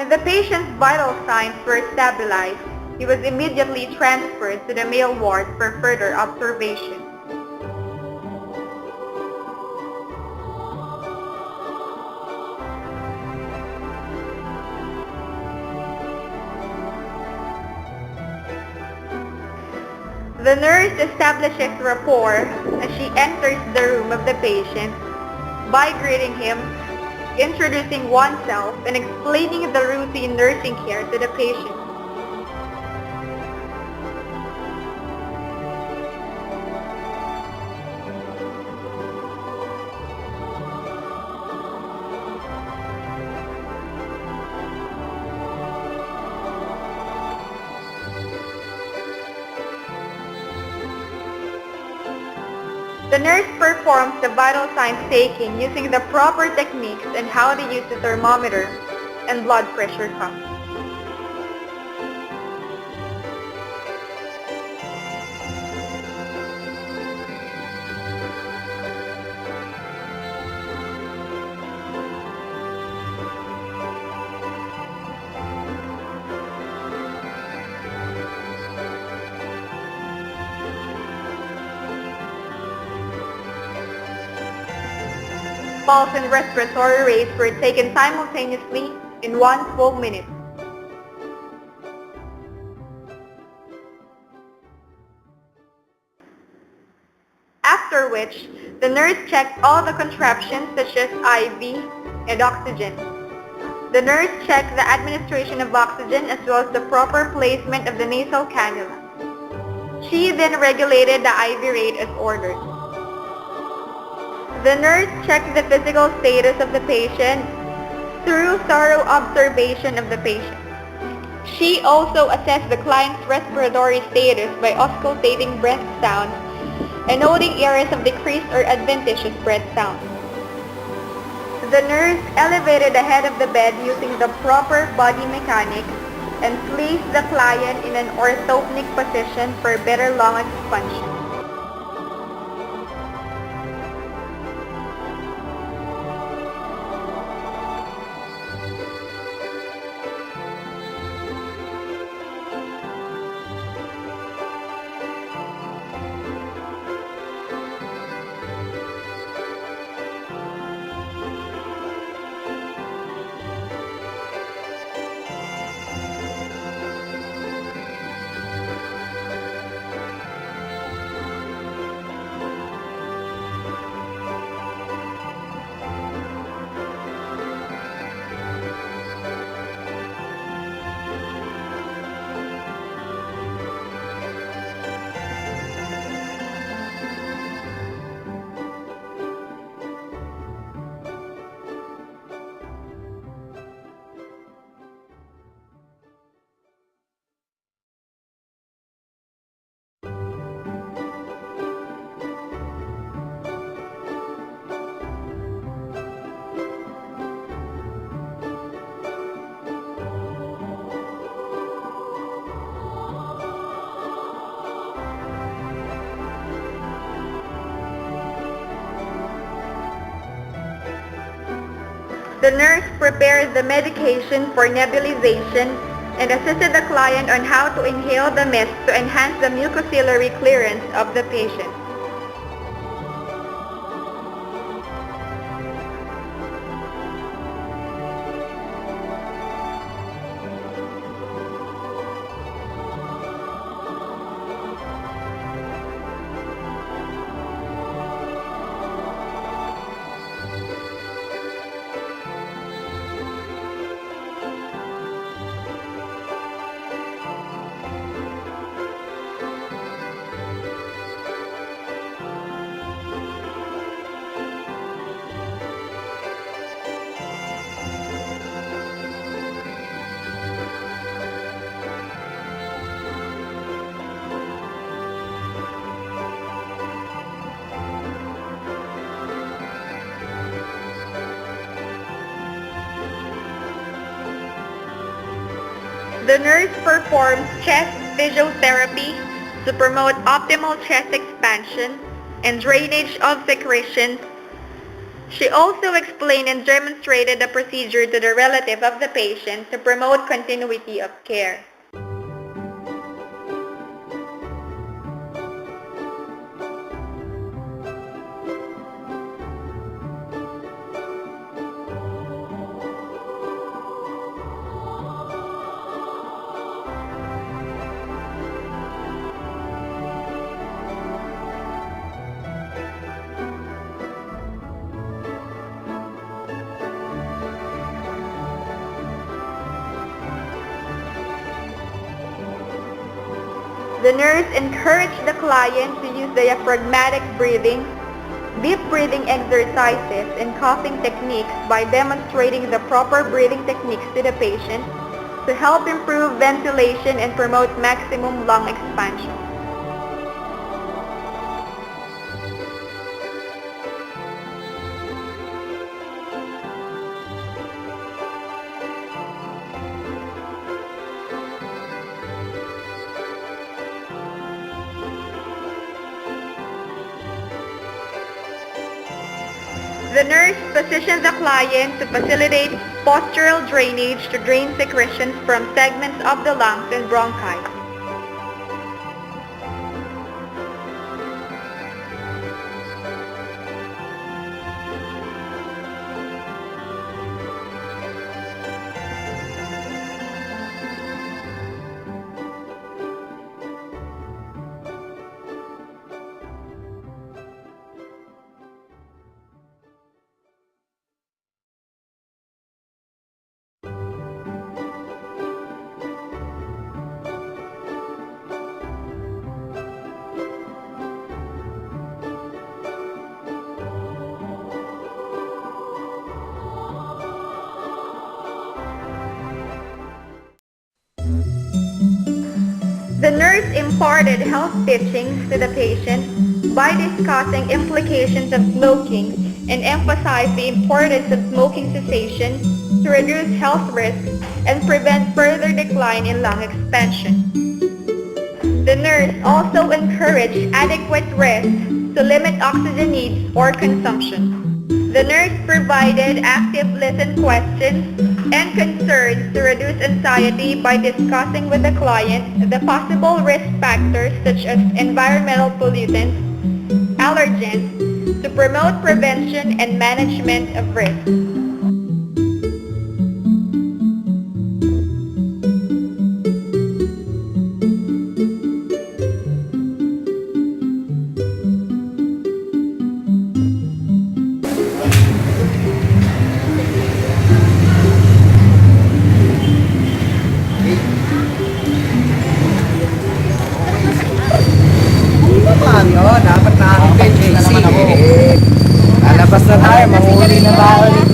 When the patient's vital signs were stabilized, he was immediately transferred to the male ward for further observation. The nurse establishes rapport as she enters the room of the patient by greeting him, introducing oneself, and explaining the routine nursing care to the patient. The nurse performs the vital signs taking using the proper techniques and how to use the thermometer and blood pressure cuff. Pulse and respiratory rates were taken simultaneously in 1 full minute. After which, the nurse checked all the contraptions such as IV and oxygen. The nurse checked the administration of oxygen as well as the proper placement of the nasal cannula. She then regulated the IV rate as ordered. The nurse checked the physical status of the patient through thorough observation of the patient. She also assessed the client's respiratory status by auscultating breath sounds and noting areas of decreased or adventitious breath sounds. The nurse elevated the head of the bed using the proper body mechanics and placed the client in an orthopnic position for better lung expansion. The nurse prepared the medication for nebulization and assisted the client on how to inhale the mist to enhance the mucociliary clearance of the patient. The nurse performs chest physiotherapy to promote optimal chest expansion and drainage of secretions She also explained and demonstrated the procedure to the relative of the patient to promote continuity of care. The nurse encouraged the client to use diaphragmatic breathing, deep breathing exercises, and coughing techniques by demonstrating the proper breathing techniques to the patient to help improve ventilation and promote maximum lung expansion. The nurse positioned the client to facilitate postural drainage to drain secretions from segments of the lungs and bronchi. The nurse imparted health teachings to the patient by discussing implications of smoking and emphasized the importance of smoking cessation to reduce health risks and prevent further decline in lung expansion. The nurse also encouraged adequate rest to limit oxygen needs or consumption. The nurse provided active listen questions and concerns to reduce anxiety by discussing with the client the possible risk factors such as environmental pollutants, allergens, to promote prevention and management of risk. Dapat na kay Jaycee. Lalabas na tayo, mahuli na tayo.